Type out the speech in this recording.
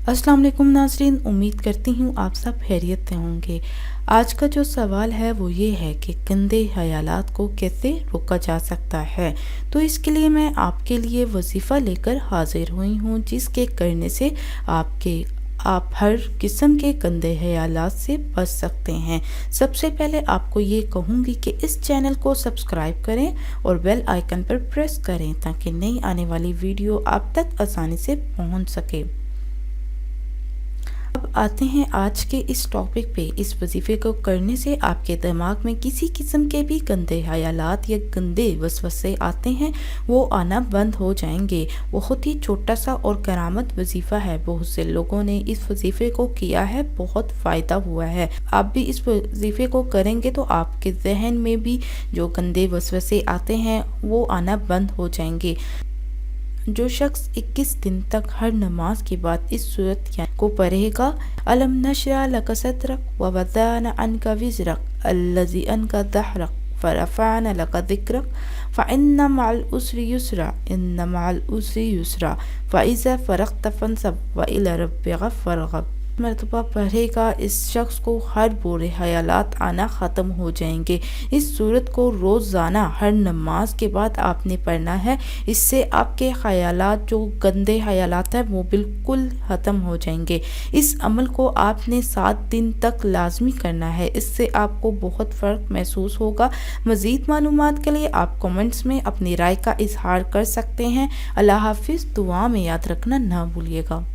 अस्सलाम वालेकुम नाज़रीन, उम्मीद करती हूँ आप सब खैरियत से होंगे। आज का जो सवाल है वो ये है कि गंदे ख़यालात को कैसे रोका जा सकता है। तो इसके लिए मैं आपके लिए वजीफ़ा लेकर हाजिर हुई हूँ, जिसके करने से आप हर किस्म के गंदे ख़यालात से बच सकते हैं। सबसे पहले आपको ये कहूँगी कि इस चैनल को सब्सक्राइब करें और बेल आइकन पर प्रेस करें ताकि नई आने वाली वीडियो आप तक आसानी से पहुँच सके। अब आते हैं आज के इस टॉपिक पे। इस वजीफे को करने से आपके दिमाग में किसी किस्म के भी गंदे ख्यालात या गंदे वसवसे आते हैं, वो आना बंद हो जाएंगे। बहुत ही छोटा सा और करामत वजीफा है। बहुत से लोगों ने इस वजीफे को किया है, बहुत फ़ायदा हुआ है। आप भी इस वजीफे को करेंगे तो आपके जहन में भी जो गंदे वसवसे आते हैं वो आना बंद हो जाएंगे। जो शख्स 21 दिन तक हर नमाज के बाद इस सूरत को पढ़ेगा, अलम नशरा लक सदरक व वज़अना अन्का विज़रक अल्लज़ी अन्का दहरक फ़रफ़अना लक ज़िक्रक फ़इन्न मअल उसरि युसरा इन्न मअल उसरि युसरा फ़इज़ा फ़रग़त फ़ंसब व इला रब्बिका फ़रग़ब। मरतबा पढ़ेगा, इस शख्स को हर बुरे ख्यालात आना ख़त्म हो जाएंगे। इस सूरत को रोज़ाना हर नमाज के बाद आपने पढ़ना है। इससे आपके ख्यालात, जो गंदे ख्यालात हैं, वो बिल्कुल ख़त्म हो जाएंगे। इस अमल को आपने 7 दिन तक लाजमी करना है। इससे आपको बहुत फ़र्क महसूस होगा। मज़ीद मालूमात के लिए आप कमेंट्स में अपनी राय का इजहार कर सकते हैं। अल्लाह हाफिज़। दुआ में याद रखना ना भूलिएगा।